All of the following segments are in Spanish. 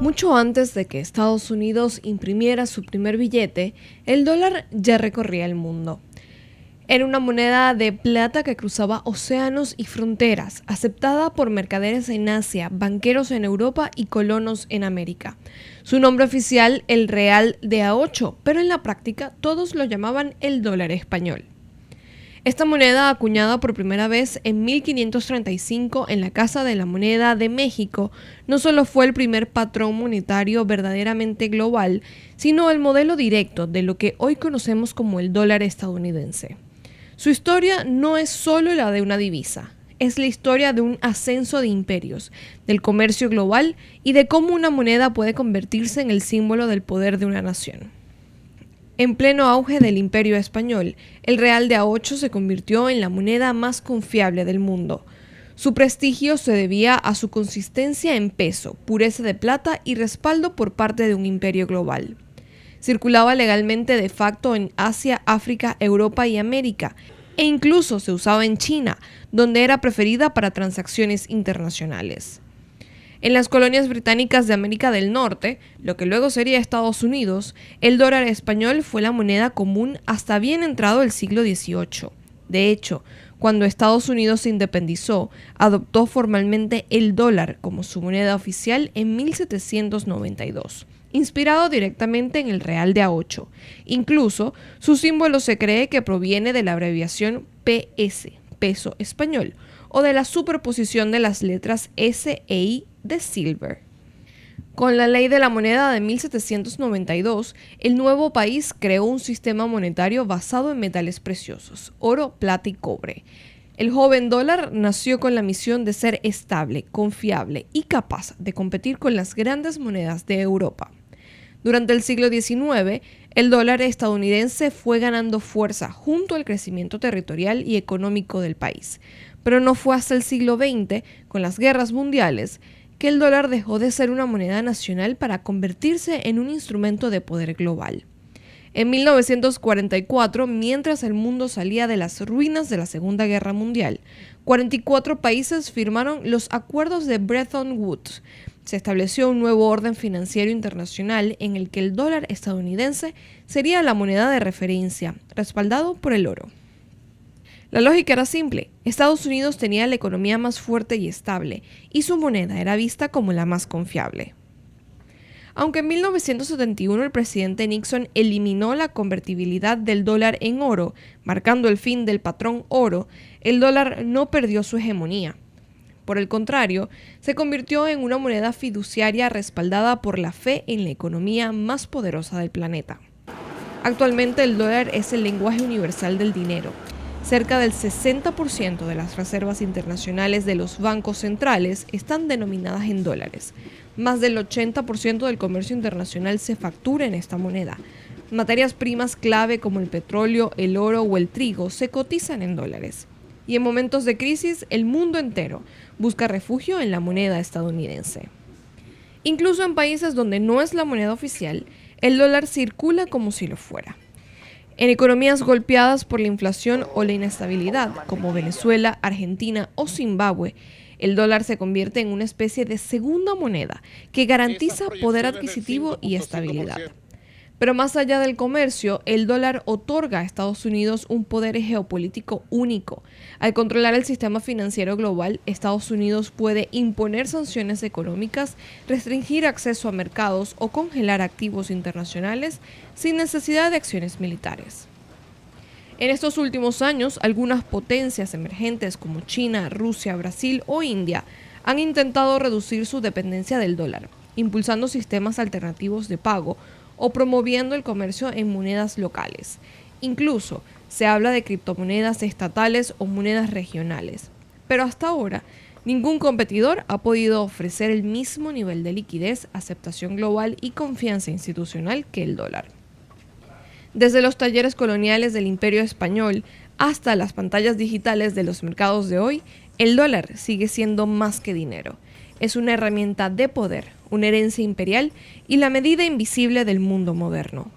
Mucho antes de que Estados Unidos imprimiera su primer billete, el dólar ya recorría el mundo. Era una moneda de plata que cruzaba océanos y fronteras, aceptada por mercaderes en Asia, banqueros en Europa y colonos en América. Su nombre oficial, el real de A8, pero en la práctica todos lo llamaban el dólar español. Esta moneda, acuñada por primera vez en 1535 en la Casa de la Moneda de México, no solo fue el primer patrón monetario verdaderamente global, sino el modelo directo de lo que hoy conocemos como el dólar estadounidense. Su historia no es solo la de una divisa, es la historia de un ascenso de imperios, del comercio global y de cómo una moneda puede convertirse en el símbolo del poder de una nación. En pleno auge del Imperio Español, el real de A8 se convirtió en la moneda más confiable del mundo. Su prestigio se debía a su consistencia en peso, pureza de plata y respaldo por parte de un imperio global. Circulaba legalmente de facto en Asia, África, Europa y América, e incluso se usaba en China, donde era preferida para transacciones internacionales. En las colonias británicas de América del Norte, lo que luego sería Estados Unidos, el dólar español fue la moneda común hasta bien entrado el siglo XVIII. De hecho, cuando Estados Unidos se independizó, adoptó formalmente el dólar como su moneda oficial en 1792, inspirado directamente en el real de A8. Incluso, su símbolo se cree que proviene de la abreviación PS, peso español, o de la superposición de las letras S e I de silver. Con la ley de la moneda de 1792, el nuevo país creó un sistema monetario basado en metales preciosos, oro, plata y cobre. El joven dólar nació con la misión de ser estable, confiable y capaz de competir con las grandes monedas de Europa. Durante el siglo XIX, el dólar estadounidense fue ganando fuerza junto al crecimiento territorial y económico del país. Pero no fue hasta el siglo XX, con las guerras mundiales, que el dólar dejó de ser una moneda nacional para convertirse en un instrumento de poder global. En 1944, mientras el mundo salía de las ruinas de la Segunda Guerra Mundial, 44 países firmaron los acuerdos de Bretton Woods. Se estableció un nuevo orden financiero internacional en el que el dólar estadounidense sería la moneda de referencia, respaldado por el oro. La lógica era simple: Estados Unidos tenía la economía más fuerte y estable, y su moneda era vista como la más confiable. Aunque en 1971 el presidente Nixon eliminó la convertibilidad del dólar en oro, marcando el fin del patrón oro, el dólar no perdió su hegemonía. Por el contrario, se convirtió en una moneda fiduciaria respaldada por la fe en la economía más poderosa del planeta. Actualmente el dólar es el lenguaje universal del dinero. Cerca del 60% de las reservas internacionales de los bancos centrales están denominadas en dólares. Más del 80% del comercio internacional se factura en esta moneda. Materias primas clave como el petróleo, el oro o el trigo se cotizan en dólares. Y en momentos de crisis, el mundo entero busca refugio en la moneda estadounidense. Incluso en países donde no es la moneda oficial, el dólar circula como si lo fuera. En economías golpeadas por la inflación o la inestabilidad, como Venezuela, Argentina o Zimbabue, el dólar se convierte en una especie de segunda moneda que garantiza poder adquisitivo y estabilidad. Pero más allá del comercio, el dólar otorga a Estados Unidos un poder geopolítico único. Al controlar el sistema financiero global, Estados Unidos puede imponer sanciones económicas, restringir acceso a mercados o congelar activos internacionales sin necesidad de acciones militares. En estos últimos años, algunas potencias emergentes como China, Rusia, Brasil o India han intentado reducir su dependencia del dólar, impulsando sistemas alternativos de pago o promoviendo el comercio en monedas locales. Incluso se habla de criptomonedas estatales o monedas regionales. Pero hasta ahora, ningún competidor ha podido ofrecer el mismo nivel de liquidez, aceptación global y confianza institucional que el dólar. Desde los talleres coloniales del Imperio Español hasta las pantallas digitales de los mercados de hoy, el dólar sigue siendo más que dinero. Es una herramienta de poder, una herencia imperial y la medida invisible del mundo moderno.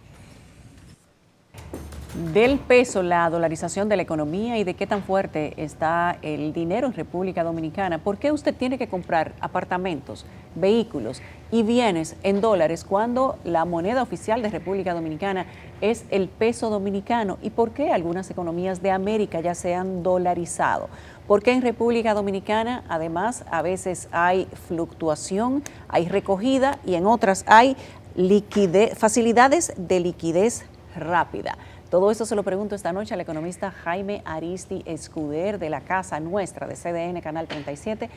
del peso, la dolarización de la economía y de qué tan fuerte está el dinero en República Dominicana. ¿Por qué usted tiene que comprar apartamentos, vehículos y bienes en dólares cuando la moneda oficial de República Dominicana es el peso dominicano? ¿Y por qué algunas economías de América ya se han dolarizado? Porque en República Dominicana, además, a veces hay fluctuación, hay recogida y en otras hay liquidez, facilidades de liquidez rápida. Todo eso se lo pregunto esta noche al economista Jaime Aristi Escuder de la Casa Nuestra de CDN Canal 37.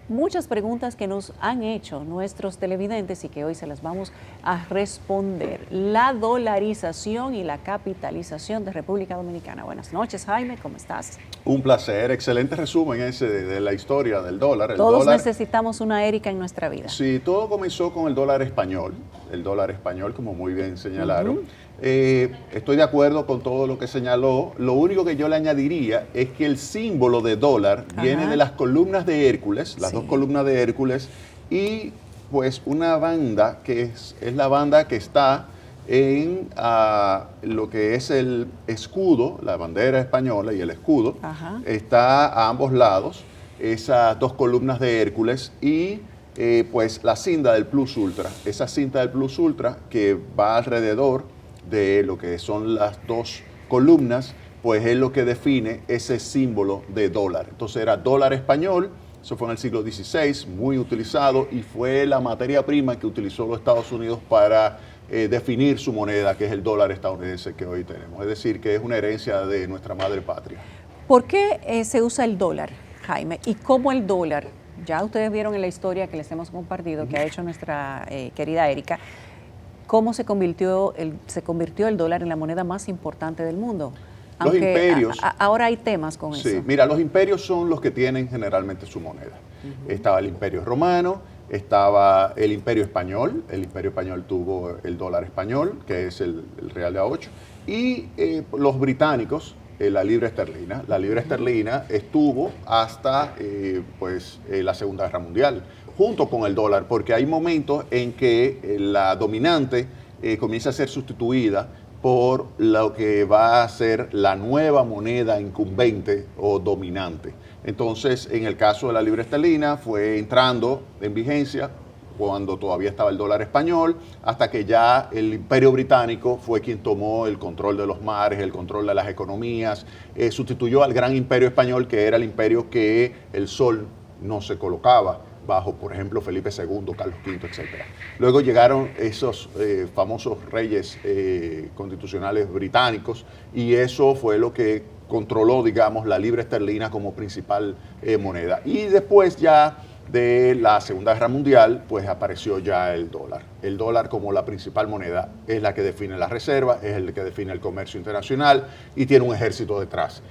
Muchas preguntas que nos han hecho nuestros televidentes y que hoy se las vamos a responder. La dolarización y la capitalización de República Dominicana. Buenas noches, Jaime, ¿cómo estás? Un placer, excelente resumen ese de la historia del dólar. Todos necesitamos una Erika en nuestra vida. Sí, todo comenzó con el dólar español, como muy bien señalaron. Estoy de acuerdo con todo lo que señaló. Lo único que yo le añadiría es que el símbolo de dólar viene de las columnas de Hércules, las dos columnas de Hércules, y pues una banda que es la banda que está en lo que es el escudo, la bandera española y el escudo, está a ambos lados, esas dos columnas de Hércules y pues la cinta del Plus Ultra, esa cinta del Plus Ultra que va alrededor de lo que son las dos columnas, pues es lo que define ese símbolo de dólar. Entonces era dólar español, eso fue en el siglo XVI, muy utilizado y fue la materia prima que utilizó los Estados Unidos para definir su moneda, que es el dólar estadounidense que hoy tenemos. Es decir, que es una herencia de nuestra madre patria. ¿Por qué se usa el dólar, Jaime? ¿Y cómo el dólar? Ya ustedes vieron en la historia que les hemos compartido, que ha hecho nuestra querida Erika, cómo se convirtió el dólar en la moneda más importante del mundo. Aunque los imperios. Ahora hay temas con eso. Sí, mira, los imperios son los que tienen generalmente su moneda. Estaba el Imperio Romano, estaba el Imperio Español. El Imperio Español tuvo el dólar español, que es el real de A8. Y los británicos, la libra esterlina. La libra esterlina estuvo hasta la Segunda Guerra Mundial, junto con el dólar, porque hay momentos en que la dominante comienza a ser sustituida por lo que va a ser la nueva moneda incumbente o dominante. Entonces, en el caso de la libra esterlina, fue entrando en vigencia cuando todavía estaba el dólar español, hasta que ya el Imperio Británico fue quien tomó el control de los mares, el control de las economías, sustituyó al gran Imperio Español, que era el imperio que el sol no se colocaba bajo, por ejemplo, Felipe II, Carlos V, etc. Luego llegaron esos famosos reyes constitucionales británicos y eso fue lo que controló, digamos, la libra esterlina como principal moneda. Y después ya de la Segunda Guerra Mundial, pues apareció ya el dólar. El dólar como la principal moneda es la que define las reservas, es el que define el comercio internacional y tiene un ejército detrás.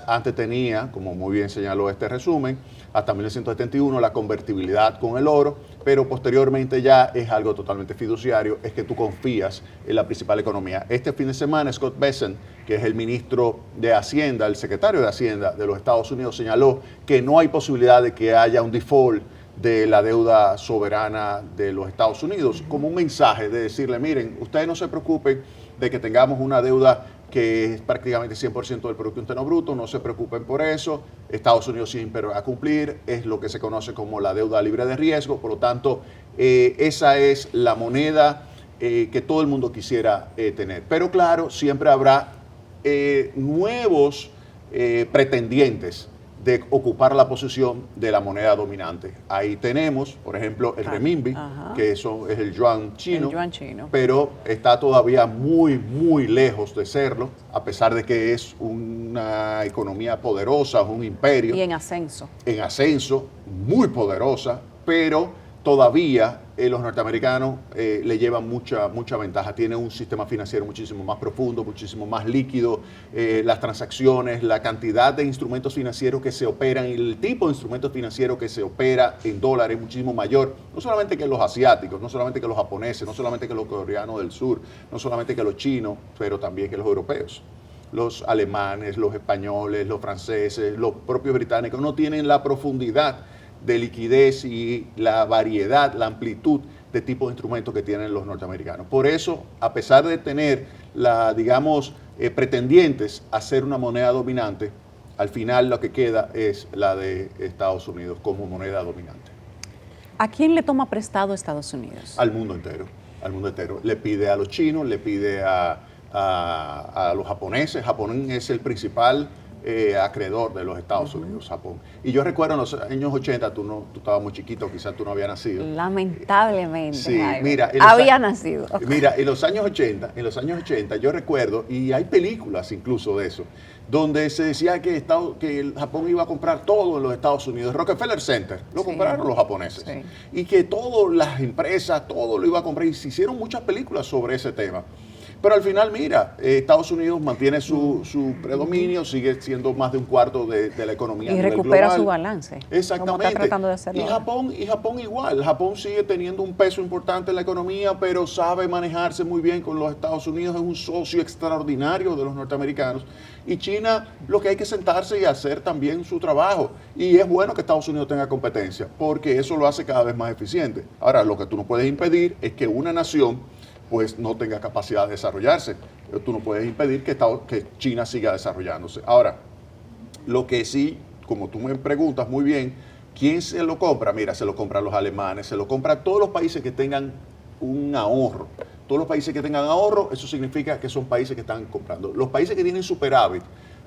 Antes tenía, como muy bien señaló este resumen, hasta 1971 la convertibilidad con el oro, pero posteriormente ya es algo totalmente fiduciario, es que tú confías en la principal economía. Este fin de semana Scott Bessent, que es el ministro de Hacienda, el secretario de Hacienda de los Estados Unidos, señaló que no hay posibilidad de que haya un default de la deuda soberana de los Estados Unidos, como un mensaje de decirle, miren, ustedes no se preocupen de que tengamos una deuda que es prácticamente 100% del Producto Interno Bruto, no se preocupen por eso, Estados Unidos siempre va a cumplir, es lo que se conoce como la deuda libre de riesgo, por lo tanto, esa es la moneda que todo el mundo quisiera tener. Pero claro, siempre habrá nuevos pretendientes de ocupar la posición de la moneda dominante. Ahí tenemos, por ejemplo, el renminbi, que es el yuan chino, pero está todavía muy, muy lejos de serlo, a pesar de que es una economía poderosa, un imperio. Y en ascenso. En ascenso, muy poderosa, pero todavía los norteamericanos le llevan mucha ventaja. Tienen un sistema financiero muchísimo más profundo, muchísimo más líquido. Las transacciones, la cantidad de instrumentos financieros que se operan y el tipo de instrumentos financieros que se opera en dólares es muchísimo mayor. No solamente que los asiáticos, no solamente que los japoneses, no solamente que los coreanos del sur, no solamente que los chinos, pero también que los europeos. Los alemanes, los españoles, los franceses, los propios británicos no tienen la profundidad de liquidez y la variedad, la amplitud de tipos de instrumentos que tienen los norteamericanos. Por eso, a pesar de tener digamos, pretendientes a ser una moneda dominante, al final lo que queda es la de Estados Unidos como moneda dominante. ¿A quién le toma prestado Estados Unidos? Al mundo entero, al mundo entero. Le pide a los chinos, le pide a los japoneses. Japón es el principal acreedor de los Estados Unidos, Japón. Y yo recuerdo en los años 80, tú estabas muy chiquito, quizás tú no habías nacido. Lamentablemente, Sí, Jaime. mira, Había nacido. Mira, en los años 80 yo recuerdo, y hay películas incluso de eso, donde se decía que el Japón iba a comprar todo en los Estados Unidos. Rockefeller Center lo compraron los japoneses. Sí. Y que todas las empresas, todo lo iba a comprar. Y se hicieron muchas películas sobre ese tema. Pero al final, mira, Estados Unidos mantiene su predominio, sigue siendo más de un cuarto de la economía. Y recupera su balance. Exactamente. Como está tratando de hacerlo. Y Japón igual. Japón sigue teniendo un peso importante en la economía, pero sabe manejarse muy bien con los Estados Unidos. Es un socio extraordinario de los norteamericanos. Y China, lo que hay que sentarse y hacer también su trabajo. Y es bueno que Estados Unidos tenga competencia, porque eso lo hace cada vez más eficiente. Ahora, lo que tú no puedes impedir es que una nación pues no tenga capacidad de desarrollarse. Pero tú no puedes impedir que China siga desarrollándose. Ahora, lo que sí, como tú me preguntas muy bien, ¿quién se lo compra? Mira, se lo compran los alemanes, se lo compran todos los países que tengan un ahorro. Todos los países que tengan ahorro, eso significa que son países que están comprando. Los países que tienen superávit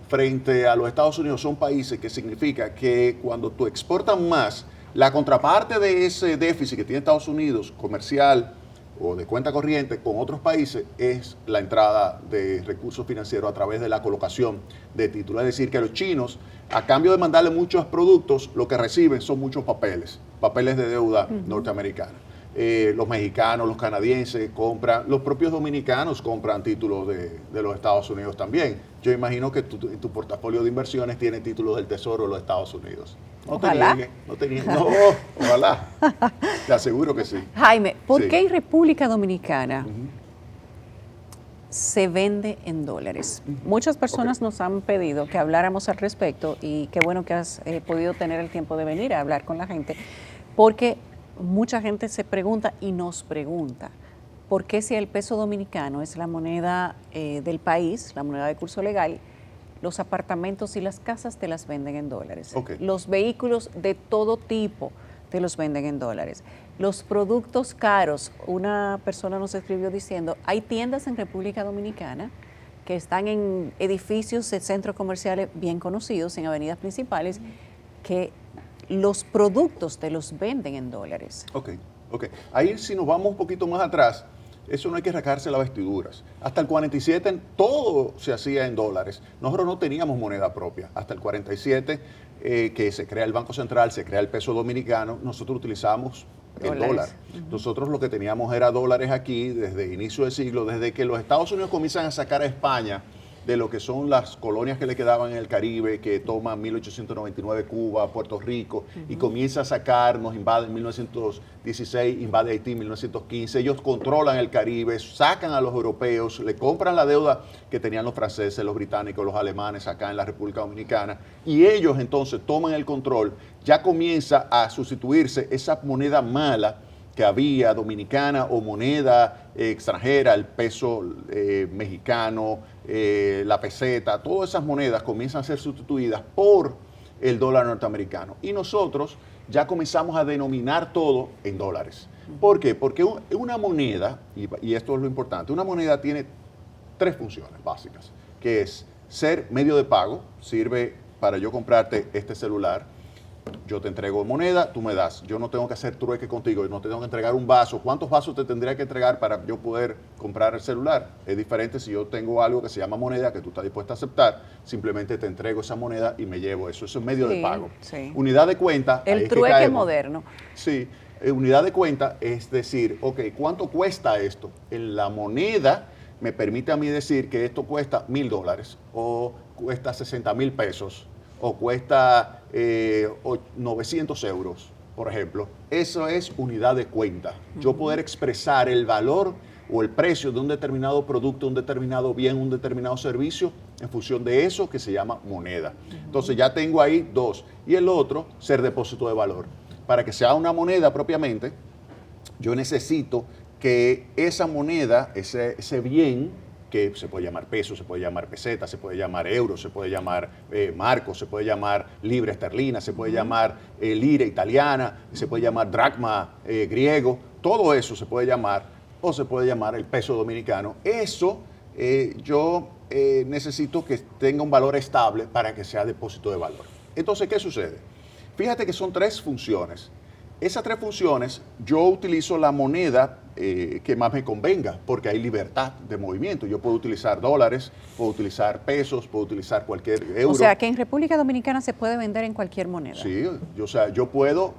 frente a los Estados Unidos son países que significa que cuando tú exportas más, la contraparte de ese déficit que tiene Estados Unidos, comercial, o de cuenta corriente con otros países, es la entrada de recursos financieros a través de la colocación de títulos. Es decir, que los chinos, a cambio de mandarle muchos productos, lo que reciben son muchos papeles de deuda norteamericana. Los mexicanos, los canadienses compran, los propios dominicanos compran títulos de los Estados Unidos también. Yo imagino que tu portafolio de inversiones tiene títulos del Tesoro de los Estados Unidos. Ojalá. No, ojalá. Te aseguro que sí. Jaime, ¿por Sí. qué en República Dominicana se vende en dólares? Muchas personas nos han pedido que habláramos al respecto y qué bueno que has podido tener el tiempo de venir a hablar con la gente, porque mucha gente se pregunta y nos pregunta, ¿por qué si el peso dominicano es la moneda del país, la moneda de curso legal, los apartamentos y las casas te las venden en dólares? Okay. Los vehículos de todo tipo te los venden en dólares. Los productos caros, una persona nos escribió diciendo, hay tiendas en República Dominicana que están en edificios de centros comerciales bien conocidos, en avenidas principales, que los productos te los venden en dólares. Ok. Ahí si nos vamos un poquito más atrás, eso no hay que rasgarse las vestiduras. Hasta el 47 todo se hacía en dólares. Nosotros no teníamos moneda propia. Hasta el 47, que se crea el Banco Central, se crea el peso dominicano, nosotros utilizábamos el dólar. Nosotros lo que teníamos era dólares aquí desde inicio del siglo, desde que los Estados Unidos comienzan a sacar a España de lo que son las colonias que le quedaban en el Caribe, que toman 1899 Cuba, Puerto Rico, y comienza a sacar, nos invade en 1916, invade Haití en 1915, ellos controlan el Caribe, sacan a los europeos, le compran la deuda que tenían los franceses, los británicos, los alemanes acá en la República Dominicana, y ellos entonces toman el control, ya comienza a sustituirse esa moneda mala que había, dominicana o moneda extranjera, el peso mexicano, la peseta, todas esas monedas comienzan a ser sustituidas por el dólar norteamericano. Y nosotros ya comenzamos a denominar todo en dólares. ¿Por qué? Porque una moneda, y esto es lo importante, una moneda tiene tres funciones básicas, que es ser medio de pago, sirve para yo comprarte este celular. Yo te entrego moneda, tú me das. Yo no tengo que hacer trueque contigo, yo no te tengo que entregar un vaso. ¿Cuántos vasos te tendría que entregar para yo poder comprar el celular? Es diferente si yo tengo algo que se llama moneda, que tú estás dispuesto a aceptar, simplemente te entrego esa moneda y me llevo eso. Eso es medio de pago. Sí. Unidad de cuenta. El trueque moderno. Sí, unidad de cuenta es decir, ok, ¿cuánto cuesta esto? En la moneda me permite a mí decir que esto cuesta $1,000 o cuesta 60,000 pesos. O cuesta 900 euros, por ejemplo. Eso es unidad de cuenta. Yo poder expresar el valor o el precio de un determinado producto, un determinado bien, un determinado servicio, en función de eso que se llama moneda. Entonces ya tengo ahí dos. Y el otro, ser depósito de valor. Para que sea una moneda propiamente, yo necesito que esa moneda, ese bien que se puede llamar peso, se puede llamar peseta, se puede llamar euro, se puede llamar marco, se puede llamar libra esterlina, se puede llamar lira italiana, se puede llamar dracma griego, todo eso se puede llamar, o se puede llamar el peso dominicano. Eso yo necesito que tenga un valor estable para que sea depósito de valor. Entonces, ¿qué sucede? Fíjate que son 3 funciones. Esas 3 funciones, yo utilizo la moneda que más me convenga, porque hay libertad de movimiento. Yo puedo utilizar dólares, puedo utilizar pesos, puedo utilizar cualquier euro. O sea, que en República Dominicana se puede vender en cualquier moneda. Sí, o sea, yo puedo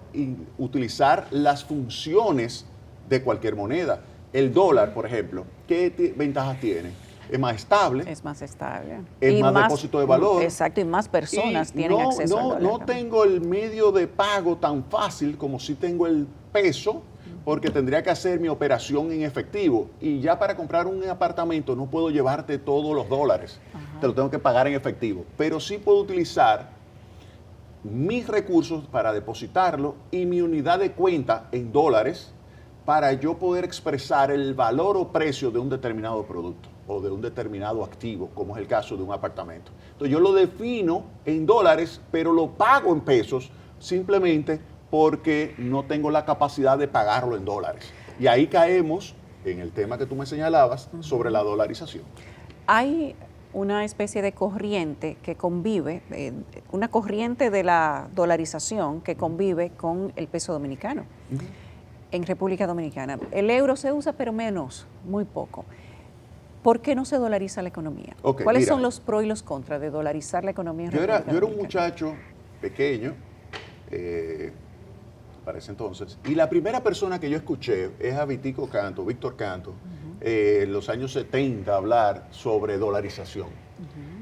utilizar las funciones de cualquier moneda. El dólar, por ejemplo, ¿qué ventajas tiene? Es más estable. Es más estable. Es más depósito de valor. Exacto, y más personas tienen acceso al dólar. No tengo el medio de pago tan fácil como si tengo el peso, porque tendría que hacer mi operación en efectivo. Y ya para comprar un apartamento no puedo llevarte todos los dólares. Ajá. Te lo tengo que pagar en efectivo. Pero sí puedo utilizar mis recursos para depositarlo y mi unidad de cuenta en dólares para yo poder expresar el valor o precio de un determinado producto o de un determinado activo, como es el caso de un apartamento. Entonces yo lo defino en dólares, pero lo pago en pesos simplemente porque no tengo la capacidad de pagarlo en dólares. Y ahí caemos en el tema que tú me señalabas sobre la dolarización. Hay una especie de corriente que convive, una corriente de la dolarización que convive con el peso dominicano. En República Dominicana. El euro se usa, pero menos, muy poco. ¿Por qué no se dolariza la economía? Okay, ¿Cuáles son los pros y los contras de dolarizar la economía en República Dominicana? Yo era un muchacho pequeño, para ese entonces, y la primera persona que yo escuché es a Víctor Canto, en los años 70, hablar sobre dolarización.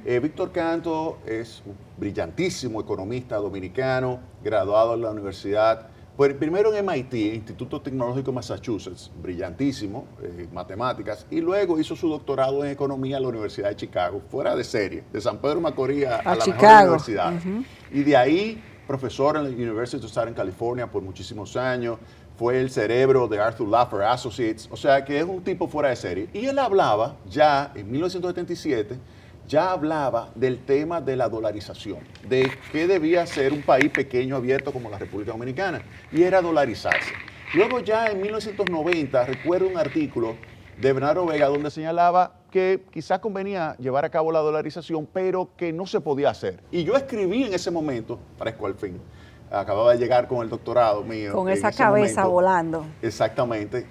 Víctor Canto es un brillantísimo economista dominicano, graduado en la universidad. Pues primero en MIT, Instituto Tecnológico de Massachusetts, brillantísimo, matemáticas, y luego hizo su doctorado en economía en la Universidad de Chicago, fuera de serie, de San Pedro Macorís a la mejor universidad. Y de ahí, profesor en la University of Southern California por muchísimos años, fue el cerebro de Arthur Laffer Associates, o sea que es un tipo fuera de serie. Y él hablaba ya en 1977, ya hablaba del tema de la dolarización, de qué debía ser un país pequeño, abierto como la República Dominicana, y era dolarizarse. Luego ya en 1990 recuerdo un artículo de Bernardo Vega donde señalaba que quizás convenía llevar a cabo la dolarización, pero que no se podía hacer. Y yo escribí en ese momento, fresco al fin, acababa de llegar con el doctorado mío. Con esa cabeza volando. Exactamente.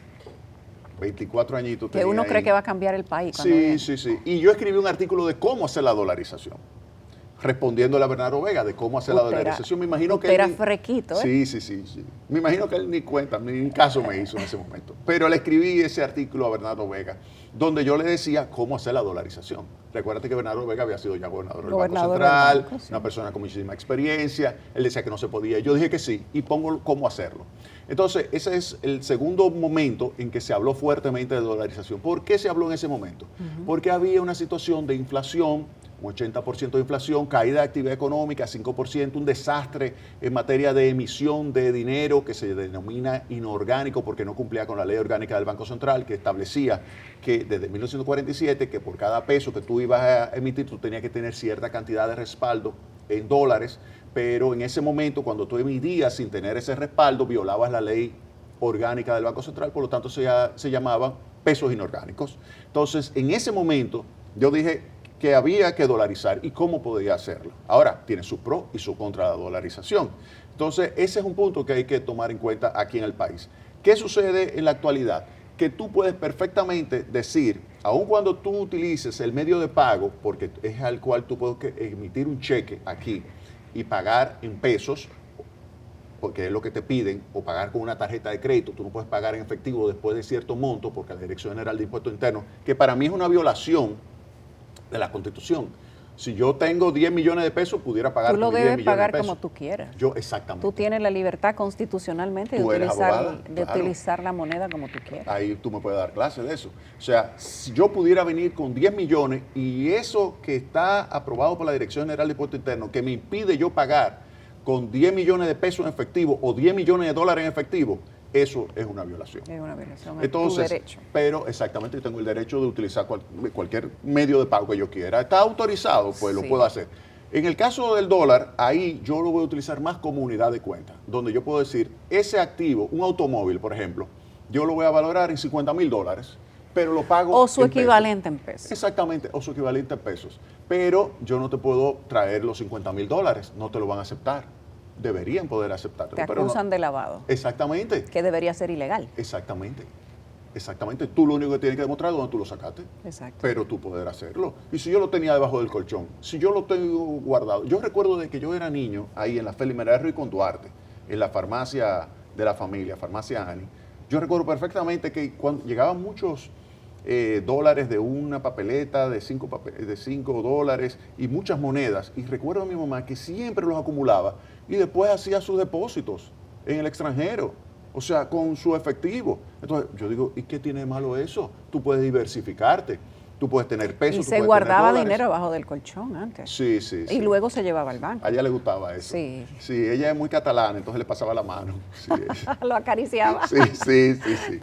24 añitos. Que uno cree que va a cambiar el país. Sí. Y yo escribí un artículo de cómo hacer la dolarización, respondiéndole a Bernardo Vega de cómo hacer la dolarización. Me imagino que era frequito, ¿eh? Sí. Me imagino que él ni cuenta, ni caso me hizo en ese momento. Pero le escribí ese artículo a Bernardo Vega, donde yo le decía cómo hacer la dolarización. Recuérdate que Bernardo Vega había sido ya gobernador del Banco Central, una persona con muchísima experiencia. Él decía que no se podía. Yo dije que sí, y pongo cómo hacerlo. Entonces, ese es el segundo momento en que se habló fuertemente de dolarización. ¿Por qué se habló en ese momento? Porque había una situación de inflación, un 80% de inflación, caída de actividad económica, 5%, un desastre en materia de emisión de dinero que se denomina inorgánico porque no cumplía con la ley orgánica del Banco Central que establecía que desde 1947 que por cada peso que tú ibas a emitir tú tenías que tener cierta cantidad de respaldo en dólares, pero en ese momento cuando tú emitías sin tener ese respaldo violabas la ley orgánica del Banco Central, por lo tanto se llamaban pesos inorgánicos. Entonces, en ese momento yo dije que había que dolarizar y cómo podía hacerlo. Ahora, tiene su pro y su contra la dolarización. Entonces, ese es un punto que hay que tomar en cuenta aquí en el país. ¿Qué sucede en la actualidad? Que tú puedes perfectamente decir, aun cuando tú utilices el medio de pago, porque es al cual tú puedes emitir un cheque aquí y pagar en pesos, porque es lo que te piden, o pagar con una tarjeta de crédito, tú no puedes pagar en efectivo después de cierto monto, porque la Dirección General de Impuestos Internos, que para mí es una violación de la Constitución. Si yo tengo 10 millones de pesos, pudiera pagar. Tú lo debes pagar como tú quieras. Yo, exactamente. Tú tienes la libertad constitucionalmente de utilizar la moneda como tú quieras. Ahí tú me puedes dar clases de eso. O sea, si yo pudiera venir con 10 millones y eso que está aprobado por la Dirección General de Impuestos Internos, que me impide yo pagar con 10 millones de pesos en efectivo o 10 millones de dólares en efectivo, eso es una violación. Es una violación. Entonces, tu derecho. pero exactamente, yo tengo el derecho de utilizar cualquier medio de pago que yo quiera. Está autorizado, pues Sí. lo puedo hacer. En el caso del dólar, ahí yo lo voy a utilizar más como unidad de cuenta, donde yo puedo decir, ese activo, un automóvil, por ejemplo, yo lo voy a valorar en $50,000, pero lo pago O su en pesos. equivalente en pesos. Exactamente, o su equivalente en pesos. Pero yo no te puedo traer los $50,000, no te lo van a aceptar. Deberían poder aceptártelo. Te pero no. acusan de lavado, Exactamente, que debería ser ilegal. exactamente. Exactamente. Tú lo único que tienes que demostrar es dónde tú lo sacaste. Exacto. Pero tú poder hacerlo. Y si yo lo tenía debajo del colchón, si yo lo tengo guardado. Yo recuerdo de que yo era niño ahí en la Felimeral Ruiz con Duarte, en la farmacia de la familia, farmacia Ani. Yo recuerdo perfectamente que cuando llegaban muchos dólares de una papeleta, de $5 y muchas monedas. Y recuerdo a mi mamá que siempre los acumulaba y después hacía sus depósitos en el extranjero. O sea, con su efectivo. Entonces, yo digo, ¿y qué tiene de malo eso? Tú puedes diversificarte, tú puedes tener pesos. Y tú se puedes guardaba tener dólares. dinero abajo del colchón antes. Sí, sí, sí. Y luego se llevaba al banco. A ella le gustaba eso. Sí. Sí, ella es muy catalana, entonces le pasaba la mano. Sí, Lo acariciaba. sí, sí, sí. Tenemos